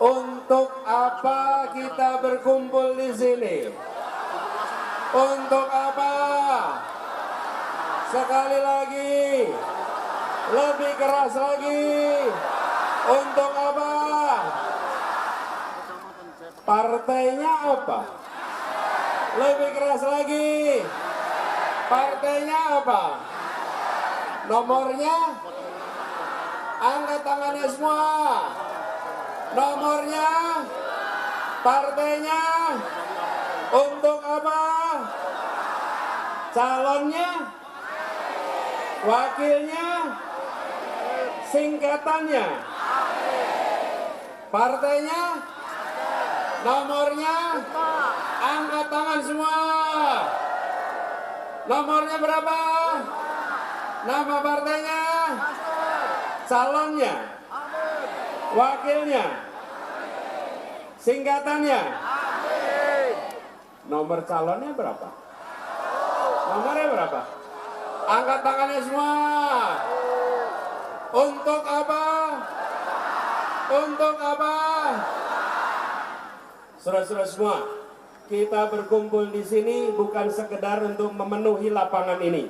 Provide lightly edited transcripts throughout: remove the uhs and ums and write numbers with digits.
Untuk apa kita berkumpul di sini? Untuk apa? Sekali lagi, lebih keras lagi. Untuk apa? Partainya apa? Lebih keras lagi. Partainya apa? Nomornya? Angkat tangannya semua. Nomornya? Partainya? Untuk apa? Calonnya? Wakilnya? Singkatannya? Partainya? Nomornya? Angkat tangan semua. Nomornya berapa? Nama partainya? Calonnya? Wakilnya? Singkatannya? Nomor calonnya berapa? Nomornya berapa? Angkat tangannya semua. Untuk apa? Untuk apa? Saudara-saudara semua, kita berkumpul di sini bukan sekedar untuk memenuhi lapangan ini.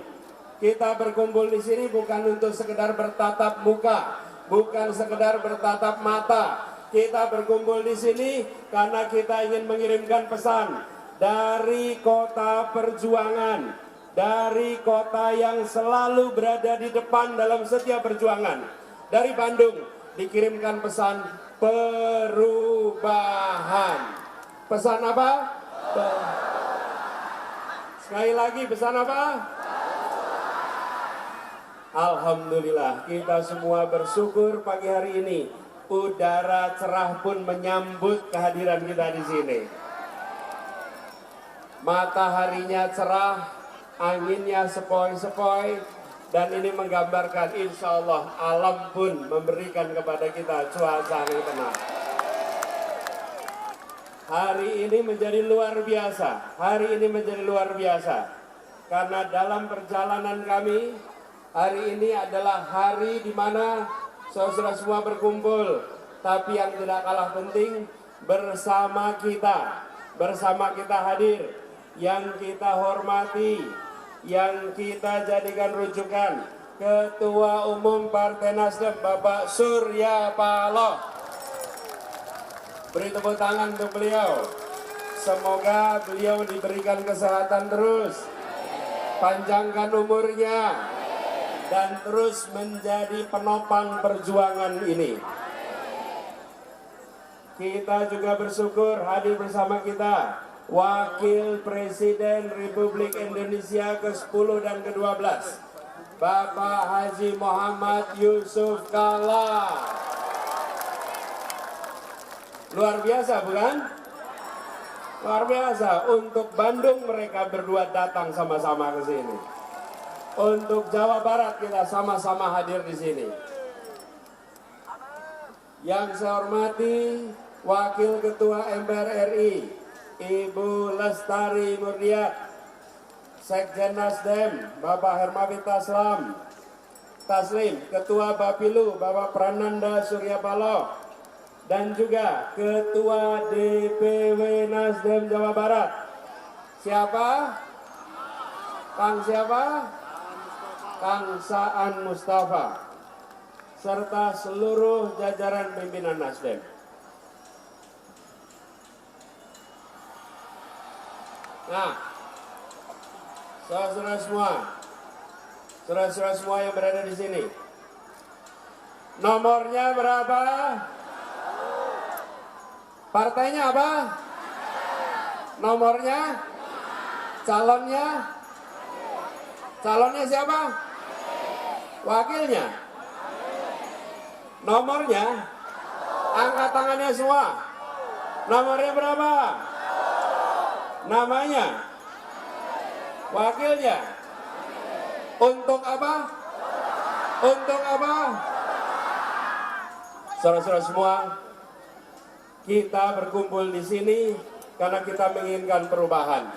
Kita berkumpul di sini bukan untuk sekedar bertatap muka, bukan sekedar bertatap mata. Kita berkumpul di sini karena kita ingin mengirimkan pesan dari kota perjuangan, dari kota yang selalu berada di depan dalam setiap perjuangan. Dari Bandung dikirimkan pesan perubahan. Pesan apa? Sekali lagi pesan apa? Alhamdulillah, kita semua bersyukur pagi hari ini udara cerah pun menyambut kehadiran kita di sini. Mataharinya cerah, anginnya sepoi-sepoi, dan ini menggambarkan insya Allah alam pun memberikan kepada kita cuaca yang tenang. Hari ini menjadi luar biasa, hari ini menjadi luar biasa. Karena dalam perjalanan kami, hari ini adalah hari di mana saudara semua berkumpul. Tapi yang tidak kalah penting, bersama kita hadir, yang kita hormati, yang kita jadikan rujukan, Ketua Umum Partai Nasdem, Bapak Surya Paloh. Beri tepuk tangan untuk beliau. Semoga beliau diberikan kesehatan terus, panjangkan umurnya, dan terus menjadi penopang perjuangan ini. Kita juga bersyukur hadir bersama kita Wakil Presiden Republik Indonesia ke-10 dan ke-12, Bapak Haji Muhammad Yusuf Kalla. Luar biasa bukan? Luar biasa. Untuk Bandung mereka berdua datang sama-sama ke sini. Untuk Jawa Barat kita sama-sama hadir di sini. Yang saya hormati Wakil Ketua MPR RI Ibu Lestari Murdiat, Sekjen Nasdem Bapak Hermawi Taslim, Ketua Bapilu Bapak Prananda Surya Paloh, dan juga Ketua DPW Nasdem Jawa Barat. Siapa? Kang siapa? Kang Saan Mustafa, serta seluruh jajaran pimpinan Nasdem. Nah, saudara-saudara semua yang berada di sini, nomornya berapa? Partainya apa? Nomornya? Calonnya? Calonnya siapa? Wakilnya? Nomornya? Angkat tangannya semua. Nomornya berapa? Namanya? Wakilnya? Untuk apa? Untuk apa? Saudara-saudara semua, kita berkumpul di sini karena kita menginginkan perubahan.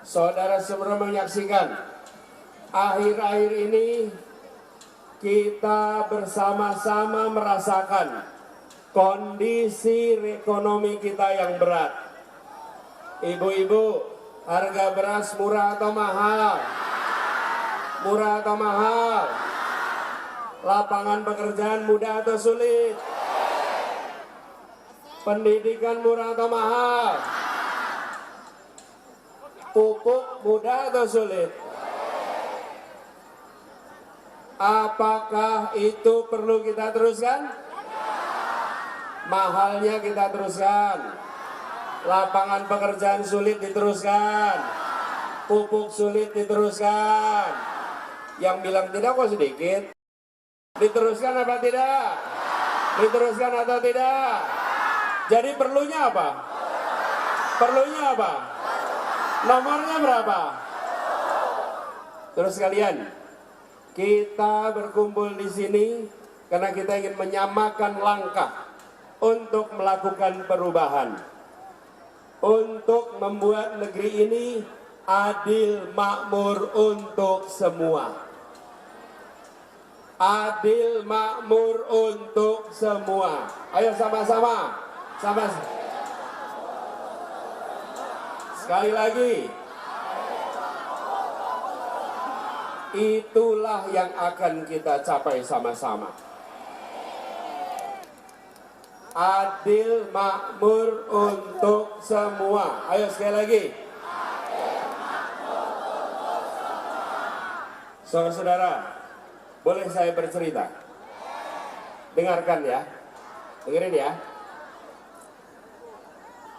Saudara semua menyaksikan, akhir-akhir ini kita bersama-sama merasakan kondisi ekonomi kita yang berat. Ibu-ibu, harga beras murah atau mahal? Murah atau mahal? Lapangan pekerjaan mudah atau sulit? Pendidikan murah atau mahal? Pupuk mudah atau sulit? Apakah itu perlu kita teruskan? Mahalnya kita teruskan. Lapangan pekerjaan sulit diteruskan. Pupuk sulit diteruskan. Yang bilang tidak kok sedikit. Diteruskan apa tidak? Diteruskan atau tidak? Jadi perlunya apa? Perlunya apa? Nomornya berapa? Terus kalian, kita berkumpul di sini karena kita ingin menyamakan langkah untuk melakukan perubahan, untuk membuat negeri ini adil makmur untuk semua. Adil makmur untuk semua. Ayo sama-sama. Sekali lagi. Itulah yang akan kita capai sama-sama. Adil makmur untuk semua. Ayo sekali lagi. Saudara-saudara, boleh saya bercerita? Dengarkan ya. Dengerin ya.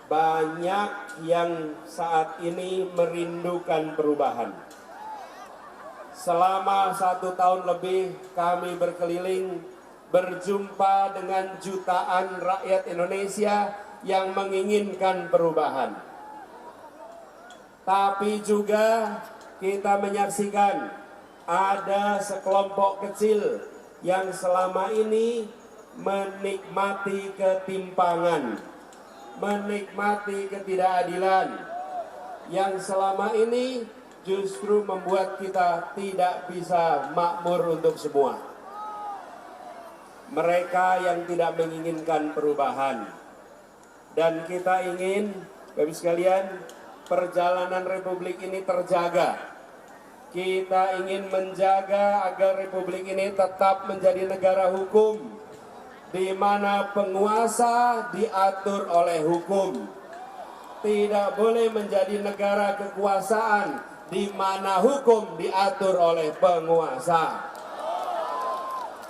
Banyak yang saat ini merindukan perubahan. Selama 1 tahun lebih kami berkeliling berjumpa dengan jutaan rakyat Indonesia yang menginginkan perubahan. Tapi juga kita menyaksikan ada sekelompok kecil yang selama ini menikmati ketimpangan, menikmati ketidakadilan, yang selama ini justru membuat kita tidak bisa makmur untuk semua. Mereka yang tidak menginginkan perubahan. Dan kita ingin, Bapak sekalian, perjalanan Republik ini terjaga. Kita ingin menjaga agar Republik ini tetap menjadi negara hukum, di mana penguasa diatur oleh hukum. Tidak boleh menjadi negara kekuasaan di mana hukum diatur oleh penguasa.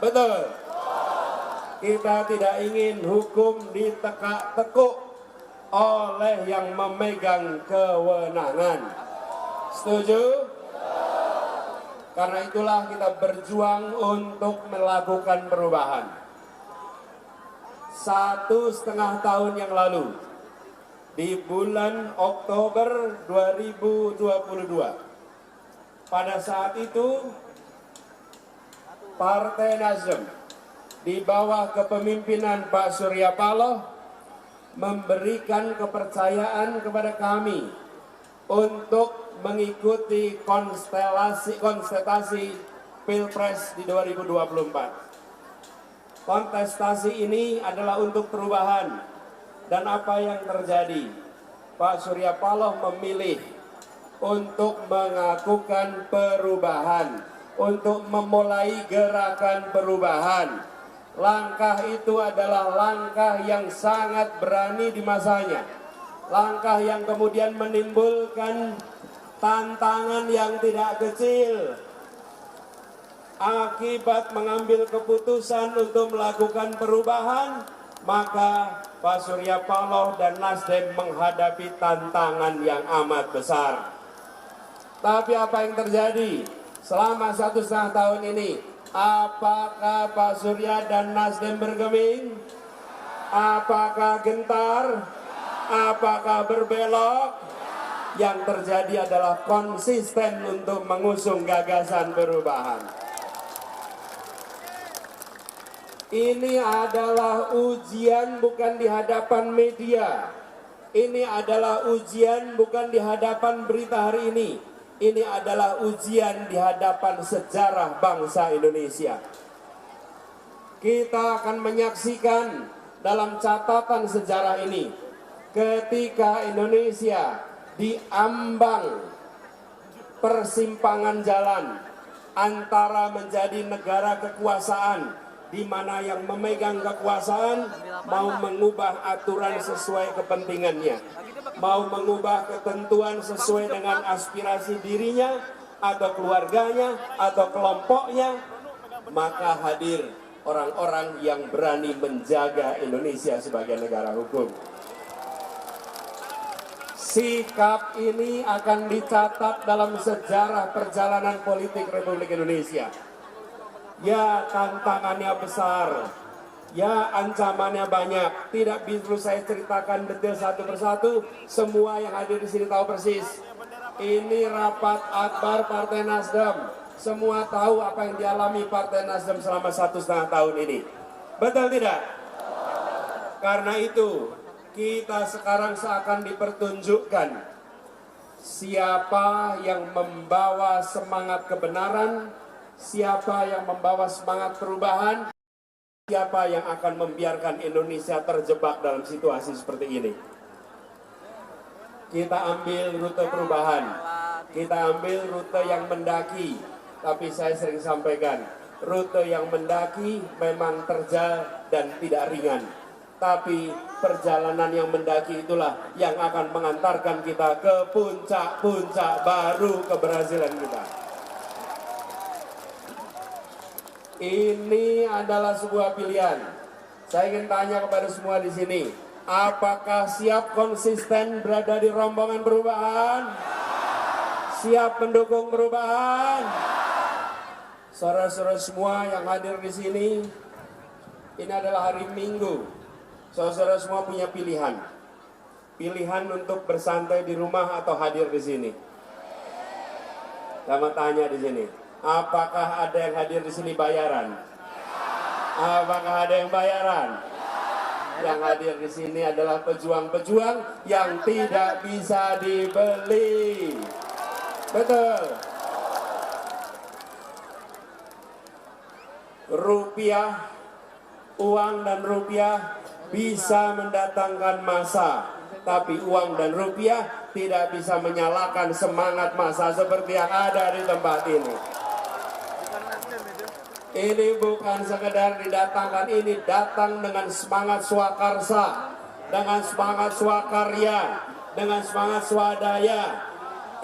Betul. Kita tidak ingin hukum ditekuk-tekuk oleh yang memegang kewenangan. Setuju? Karena itulah kita berjuang untuk melakukan perubahan. 1,5 tahun yang lalu, di bulan Oktober 2022, pada saat itu Partai Nasdem di bawah kepemimpinan Pak Surya Paloh memberikan kepercayaan kepada kami untuk mengikuti kontestasi Pilpres di 2024. Kontestasi ini adalah untuk perubahan. Dan apa yang terjadi? Pak Surya Paloh memilih untuk melakukan perubahan, untuk memulai gerakan perubahan. Langkah itu adalah langkah yang sangat berani di masanya. Langkah yang kemudian menimbulkan tantangan yang tidak kecil. Akibat mengambil keputusan untuk melakukan perubahan, maka Pak Surya Paloh dan Nasdem menghadapi tantangan yang amat besar. Tapi apa yang terjadi selama 1,5 tahun ini? Apakah Pak Surya dan Nasdem bergeming? Apakah gentar? Apakah berbelok? Yang terjadi adalah konsisten untuk mengusung gagasan perubahan. Ini adalah ujian bukan di hadapan media. Ini adalah ujian bukan di hadapan berita hari ini. Ini adalah ujian di hadapan sejarah bangsa Indonesia. Kita akan menyaksikan dalam catatan sejarah ini ketika Indonesia diambang persimpangan jalan antara menjadi negara kekuasaan di mana yang memegang kekuasaan mau mengubah aturan sesuai kepentingannya, mau mengubah ketentuan sesuai dengan aspirasi dirinya atau keluarganya atau kelompoknya, maka hadir orang-orang yang berani menjaga Indonesia sebagai negara hukum. Sikap ini akan dicatat dalam sejarah perjalanan politik Republik Indonesia. Ya, tantangannya besar, ya ancamannya banyak. Tidak bisa saya ceritakan detail satu persatu. Semua yang hadir di sini tahu persis. Ini rapat akbar Partai Nasdem. Semua tahu apa yang dialami Partai Nasdem selama 1,5 tahun ini. Betul tidak? Karena itu kita sekarang seakan dipertunjukkan siapa yang membawa semangat kebenaran, siapa yang membawa semangat perubahan, siapa yang akan membiarkan Indonesia terjebak dalam situasi seperti ini. Kita ambil rute perubahan, kita ambil rute yang mendaki, tapi saya sering sampaikan, rute yang mendaki memang terjal dan tidak ringan. Tapi perjalanan yang mendaki itulah yang akan mengantarkan kita ke puncak-puncak baru keberhasilan kita. Ini adalah sebuah pilihan. Saya ingin tanya kepada semua di sini, apakah siap konsisten berada di rombongan perubahan? Siap mendukung perubahan? Saudara-saudara semua yang hadir di sini, ini adalah hari Minggu. Saudara semua punya pilihan. Pilihan untuk bersantai di rumah atau hadir di sini. Sama tanya di sini, apakah ada yang hadir di sini bayaran? Apakah ada yang bayaran? Yang hadir di sini adalah pejuang-pejuang yang tidak bisa dibeli. Betul. Rupiah, uang dan rupiah bisa mendatangkan massa, tapi uang dan rupiah tidak bisa menyalakan semangat massa seperti yang ada di tempat ini. Ini bukan sekedar didatangkan, ini datang dengan semangat swakarsa, dengan semangat swakarya, dengan semangat swadaya.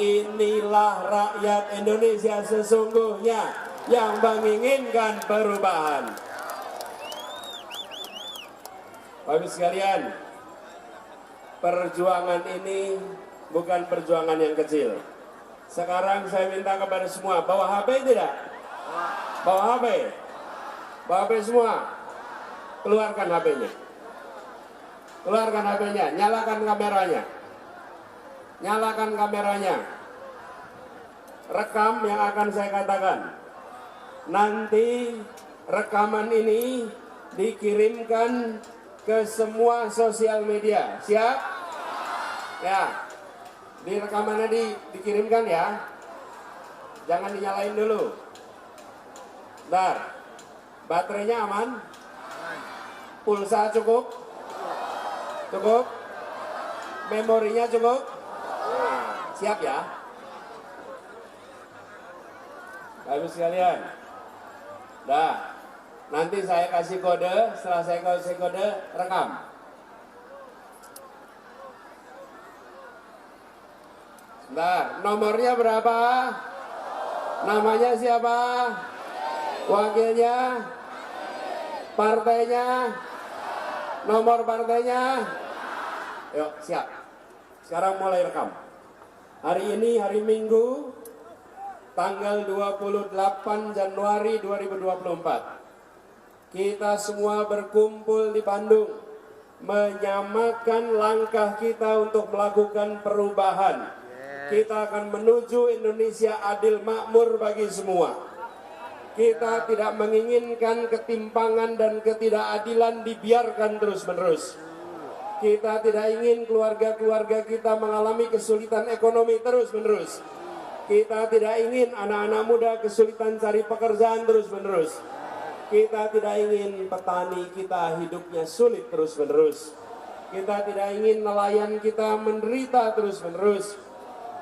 Inilah rakyat Indonesia sesungguhnya yang menginginkan perubahan. Bapak sekalian, perjuangan ini bukan perjuangan yang kecil. Sekarang saya minta kepada semua, bawa HP tidak? Bawa HP? Bawa HP semua? Keluarkan HP-nya. Keluarkan HP-nya, nyalakan kameranya. Nyalakan kameranya. Rekam yang akan saya katakan. Nanti rekaman ini dikirimkan ke semua sosial media. Siap? Ya. Di rekamannya dikirimkan ya. Jangan dinyalain dulu. Bentar. Baterainya aman? Pulsa cukup? Cukup? Memorinya cukup? Nah, siap ya? Bagus sekalian. Dah. Nanti saya kasih kode, setelah saya kasih kode, rekam. Bentar, nomornya berapa? Namanya siapa? Wakilnya? Partainya? Nomor partainya? Yuk, siap. Sekarang mulai rekam. Hari ini hari Minggu, tanggal 28 Januari 2024. Kita semua berkumpul di Bandung, menyamakan langkah kita untuk melakukan perubahan. Kita akan menuju Indonesia adil makmur bagi semua. Kita tidak menginginkan ketimpangan dan ketidakadilan dibiarkan terus-menerus. Kita tidak ingin keluarga-keluarga kita mengalami kesulitan ekonomi terus-menerus. Kita tidak ingin anak-anak muda kesulitan cari pekerjaan terus-menerus. Kita tidak ingin petani kita hidupnya sulit terus-menerus. Kita tidak ingin nelayan kita menderita terus-menerus.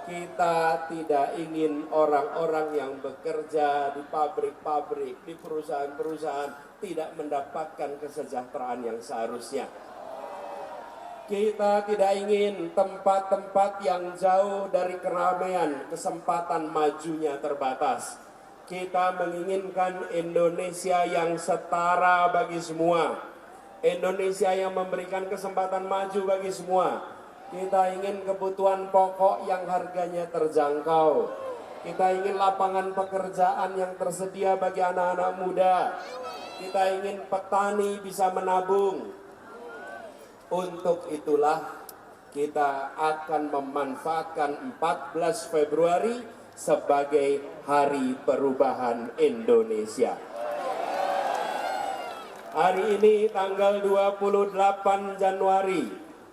Kita tidak ingin orang-orang yang bekerja di pabrik-pabrik, di perusahaan-perusahaan tidak mendapatkan kesejahteraan yang seharusnya. Kita tidak ingin tempat-tempat yang jauh dari keramaian, kesempatan majunya terbatas. Kita menginginkan Indonesia yang setara bagi semua. Indonesia yang memberikan kesempatan maju bagi semua. Kita ingin kebutuhan pokok yang harganya terjangkau. Kita ingin lapangan pekerjaan yang tersedia bagi anak-anak muda. Kita ingin petani bisa menabung. Untuk itulah kita akan memanfaatkan 14 Februari sebagai Hari Perubahan Indonesia. Hari ini tanggal 28 Januari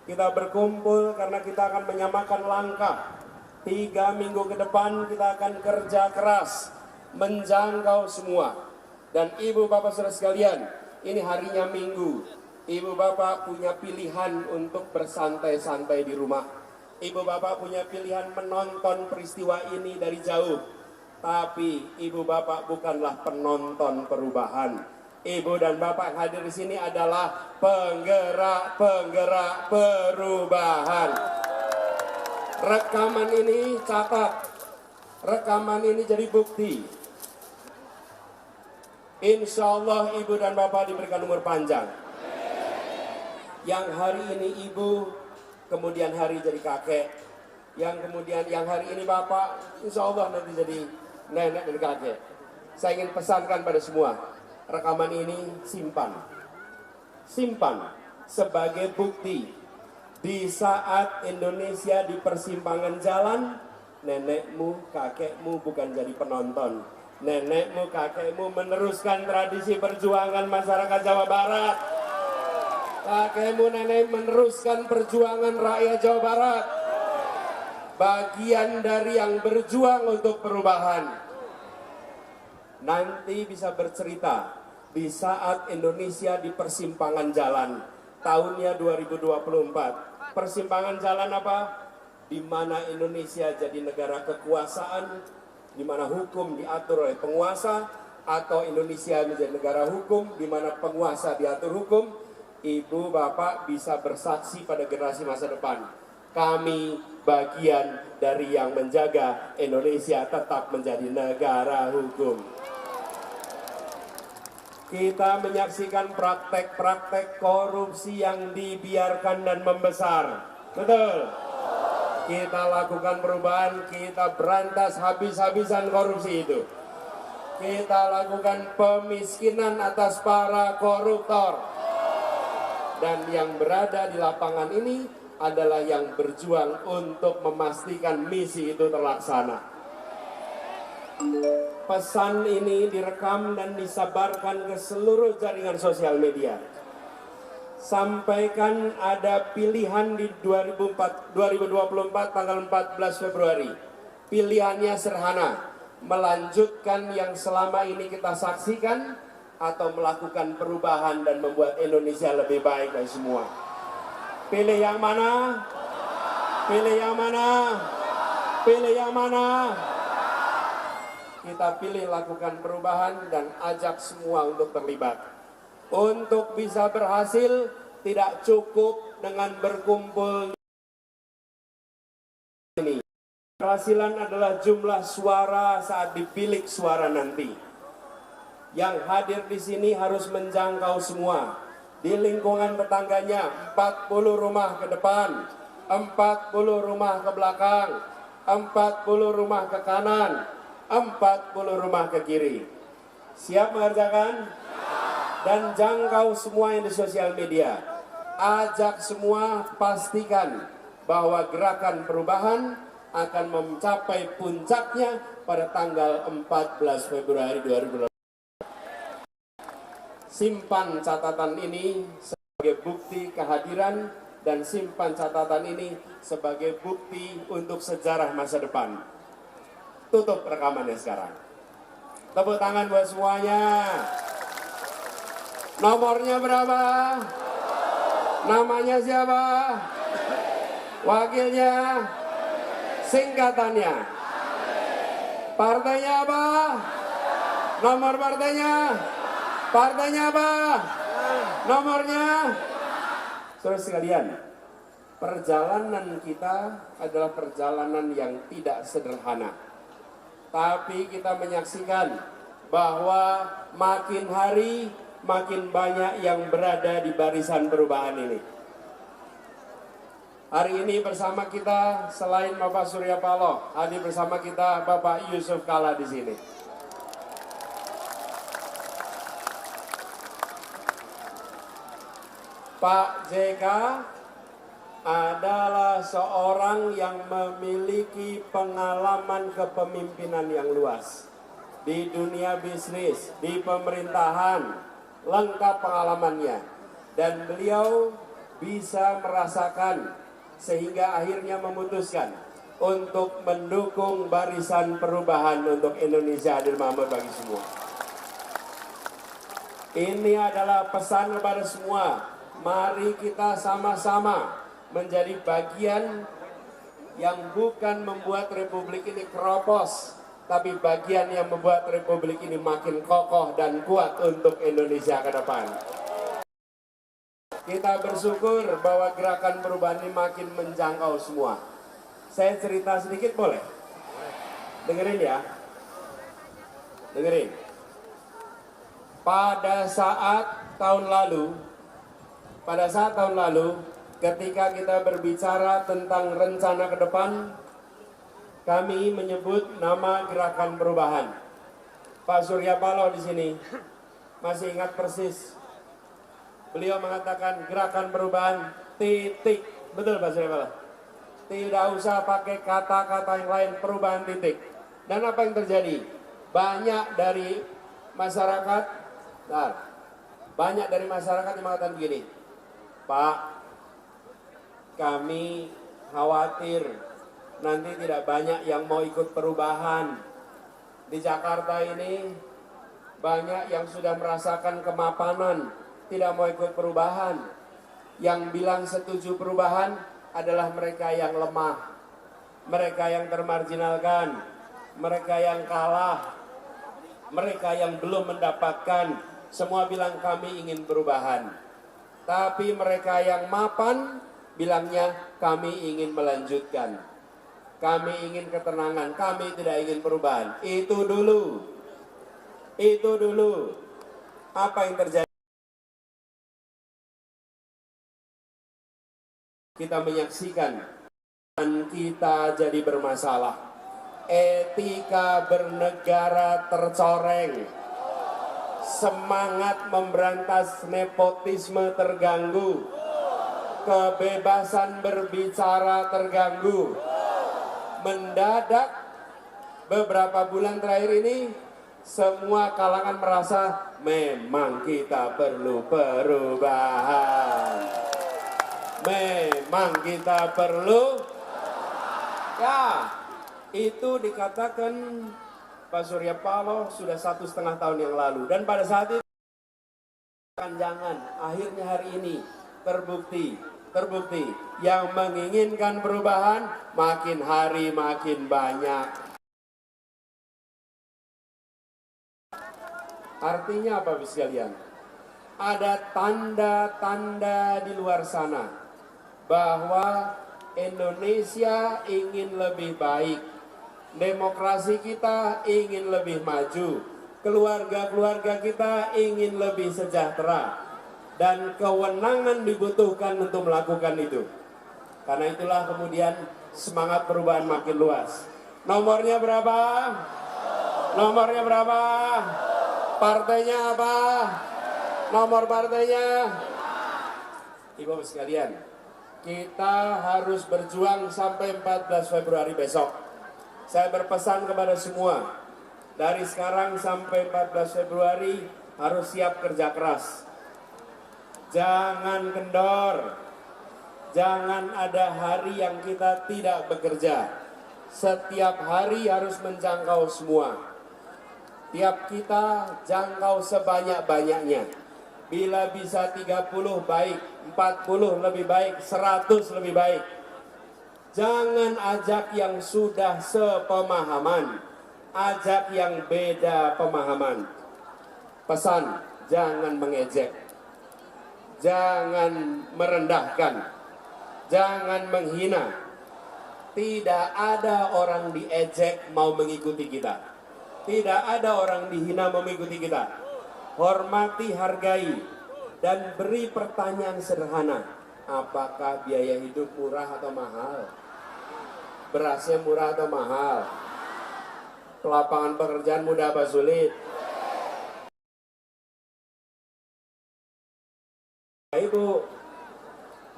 kita berkumpul karena kita akan menyamakan langkah. 3 minggu ke depan kita akan kerja keras menjangkau semua. Dan ibu bapak saudara sekalian, ini harinya Minggu. Ibu bapak punya pilihan untuk bersantai-santai di rumah. Ibu bapak punya pilihan menonton peristiwa ini dari jauh. Tapi ibu bapak bukanlah penonton perubahan. Ibu dan bapak yang hadir di sini adalah penggerak-penggerak perubahan. Rekaman ini catat. Rekaman ini jadi bukti. Insya Allah ibu dan bapak diberikan umur panjang. Yang hari ini ibu, kemudian hari jadi kakek, yang kemudian yang hari ini bapak, insya Allah nanti jadi nenek dan kakek. Saya ingin pesankan pada semua, rekaman ini simpan sebagai bukti. Di saat Indonesia di persimpangan jalan, nenekmu, kakekmu bukan jadi penonton. Nenekmu, kakekmu meneruskan tradisi perjuangan masyarakat Jawa Barat. Kakekmu, nenek meneruskan perjuangan rakyat Jawa Barat. Bagian dari yang berjuang untuk perubahan. Nanti bisa bercerita di saat Indonesia di persimpangan jalan. Tahunnya 2024. Persimpangan jalan apa? Di mana Indonesia jadi negara kekuasaan, di mana hukum diatur oleh penguasa, atau Indonesia menjadi negara hukum, di mana penguasa diatur hukum. Ibu bapak bisa bersaksi pada generasi masa depan. Kami bagian dari yang menjaga Indonesia tetap menjadi negara hukum. Kita menyaksikan praktek-praktek korupsi yang dibiarkan dan membesar. Betul? Kita lakukan perubahan, kita berantas habis-habisan korupsi itu. Kita lakukan pemiskinan atas para koruptor. Dan yang berada di lapangan ini adalah yang berjuang untuk memastikan misi itu terlaksana. Pesan ini direkam dan disebarkan ke seluruh jaringan sosial media. Sampaikan ada pilihan di 2024 tanggal 14 Februari. Pilihannya sederhana, melanjutkan yang selama ini kita saksikan atau melakukan perubahan dan membuat Indonesia lebih baik bagi semua. Pilih yang mana? Pilih yang mana? Pilih yang mana? Kita pilih lakukan perubahan dan ajak semua untuk terlibat. Untuk bisa berhasil tidak cukup dengan berkumpul ini. Keberhasilan adalah jumlah suara saat di bilik suara nanti. Yang hadir di sini harus menjangkau semua. Di lingkungan tetangganya, 40 rumah ke depan, 40 rumah ke belakang, 40 rumah ke kanan, 40 rumah ke kiri. Siap mengerjakan? Dan jangkau semua yang di sosial media. Ajak semua, pastikan bahwa gerakan perubahan akan mencapai puncaknya pada tanggal 14 Februari 2020. Simpan catatan ini sebagai bukti kehadiran dan simpan catatan ini sebagai bukti untuk sejarah masa depan. Tutup rekamannya sekarang. Tepuk tangan buat semuanya. Nomornya berapa? Namanya siapa? Wakilnya? Singkatannya? Partainya apa? Nomor partainya? Partainya apa? Nomornya? Saudara sekalian, perjalanan kita adalah perjalanan yang tidak sederhana. Tapi kita menyaksikan bahwa makin hari makin banyak yang berada di barisan perubahan ini. Hari ini bersama kita selain Bapak Surya Paloh, hadir bersama kita Bapak Yusuf Kalla di sini. Pak JK adalah seorang yang memiliki pengalaman kepemimpinan yang luas di dunia bisnis, di pemerintahan, lengkap pengalamannya, dan beliau bisa merasakan sehingga akhirnya memutuskan untuk mendukung barisan perubahan untuk Indonesia adil makmur bagi semua. Ini adalah pesan kepada semua. Mari kita sama-sama menjadi bagian yang bukan membuat republik ini keropos, tapi bagian yang membuat republik ini makin kokoh dan kuat untuk Indonesia ke depan. Kita bersyukur bahwa gerakan perubahan ini makin menjangkau semua. Saya cerita sedikit boleh? Dengerin ya. Dengerin. Pada saat tahun lalu, ketika kita berbicara tentang rencana ke depan, kami menyebut nama gerakan perubahan. Pak Surya Paloh di sini masih ingat persis. Beliau mengatakan gerakan perubahan titik. Betul Pak Surya Paloh? Tidak usah pakai kata-kata yang lain, perubahan titik. Dan apa yang terjadi? Banyak dari masyarakat, yang mengatakan begini, Pak, kami khawatir nanti tidak banyak yang mau ikut perubahan. Di Jakarta ini banyak yang sudah merasakan kemapanan, tidak mau ikut perubahan. Yang bilang setuju perubahan adalah mereka yang lemah, mereka yang termarginalkan, mereka yang kalah, mereka yang belum mendapatkan. Semua bilang kami ingin perubahan. Tapi mereka yang mapan bilangnya kami ingin melanjutkan. Kami ingin ketenangan, kami tidak ingin perubahan. Itu dulu. Apa yang terjadi? Kita menyaksikan kita jadi bermasalah. Etika bernegara tercoreng. Semangat memberantas nepotisme terganggu. Kebebasan berbicara terganggu. Mendadak beberapa bulan terakhir ini semua kalangan merasa memang kita perlu perubahan. Memang kita perlu. Ya, itu dikatakan Pak Surya Paloh sudah 1,5 tahun yang lalu. Dan pada saat itu jangan, akhirnya hari ini terbukti yang menginginkan perubahan makin hari makin banyak. Artinya apa Bapak sekalian? Ada tanda-tanda di luar sana bahwa Indonesia ingin lebih baik. Demokrasi kita ingin lebih maju, keluarga-keluarga kita ingin lebih sejahtera, dan kewenangan dibutuhkan untuk melakukan itu. Karena itulah kemudian semangat perubahan makin luas. Nomornya berapa? Nomornya berapa? Partainya apa? Nomor partainya? Ibu sekalian, kita harus berjuang sampai 14 Februari besok. Saya berpesan kepada semua, dari sekarang sampai 14 Februari harus siap kerja keras. Jangan kendor, jangan ada hari yang kita tidak bekerja. Setiap hari harus menjangkau semua. Tiap kita jangkau sebanyak-banyaknya. Bila bisa 30 baik, 40 lebih baik, 100 lebih baik. Jangan ajak yang sudah sepemahaman, ajak yang beda pemahaman. Pesan, jangan mengejek, jangan merendahkan, jangan menghina. Tidak ada orang diejek mau mengikuti kita. Tidak ada orang dihina mau mengikuti kita. Hormati, hargai, dan beri pertanyaan sederhana. Apakah biaya hidup murah atau mahal? Berasnya murah atau mahal? Lapangan pekerjaan mudah apa sulit? Ibu,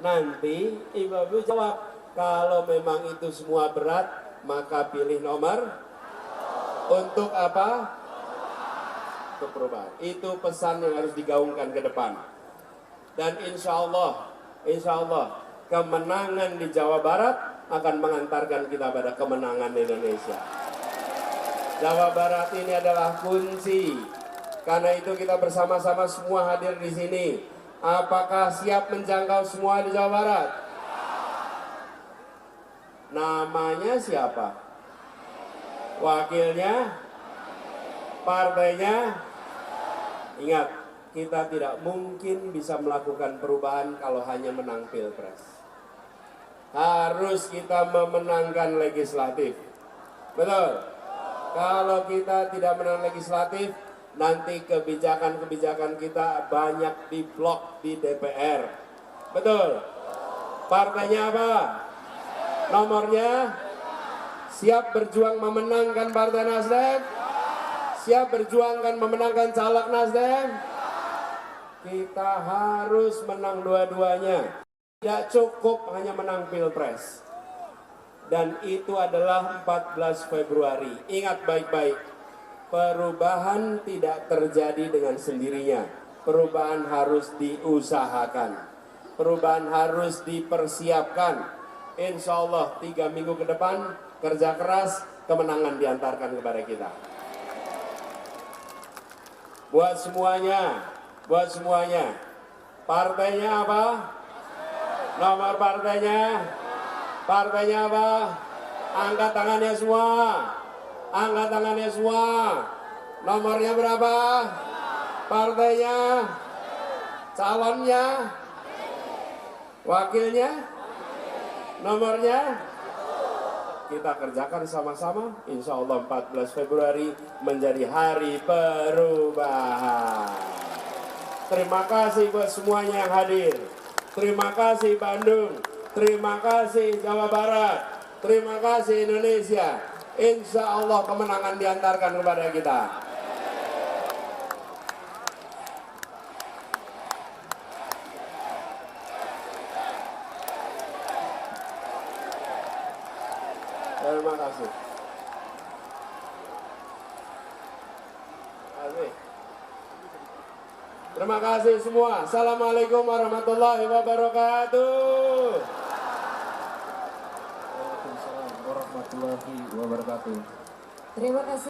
nanti ibu jawab. Kalau memang itu semua berat, maka pilih nomor. Untuk apa? Untuk perubahan. Itu pesan yang harus digaungkan ke depan. Dan insya Allah, kemenangan di Jawa Barat akan mengantarkan kita pada kemenangan di Indonesia. Jawa Barat ini adalah kunci. Karena itu kita bersama-sama semua hadir di sini. Apakah siap menjangkau semua di Jawa Barat? Namanya siapa? Wakilnya? Partainya? Ingat, kita tidak mungkin bisa melakukan perubahan kalau hanya menang pilpres. Harus kita memenangkan legislatif. Betul? Kalau kita tidak menang legislatif, nanti kebijakan-kebijakan kita banyak diblok di DPR. Betul? Partainya apa? Nomornya? Siap berjuang memenangkan Partai Nasdem? Siap berjuangkan memenangkan caleg Nasdem? Kita harus menang dua-duanya. Tidak cukup hanya menang pilpres. Dan itu adalah 14 Februari. Ingat baik-baik. Perubahan tidak terjadi dengan sendirinya. Perubahan harus diusahakan. Perubahan harus dipersiapkan. Insya Allah 3 minggu ke depan, kerja keras, kemenangan diantarkan kepada kita. Buat semuanya. Partainya apa? Nomor partainya? Partainya apa? Angkat tangannya semua. Nomornya berapa? Partainya? Calonnya? Wakilnya? Nomornya? Kita kerjakan sama-sama. Insya Allah 14 Februari menjadi hari perubahan. Terima kasih buat semuanya yang hadir. Terima kasih Bandung. Terima kasih Jawa Barat. Terima kasih Indonesia. Insya Allah kemenangan diantarkan kepada kita. Terima kasih. Terima kasih semua. Assalamualaikum warahmatullahi wabarakatuh. Waalaikumsalam warahmatullahi wabarakatuh. Terima kasih.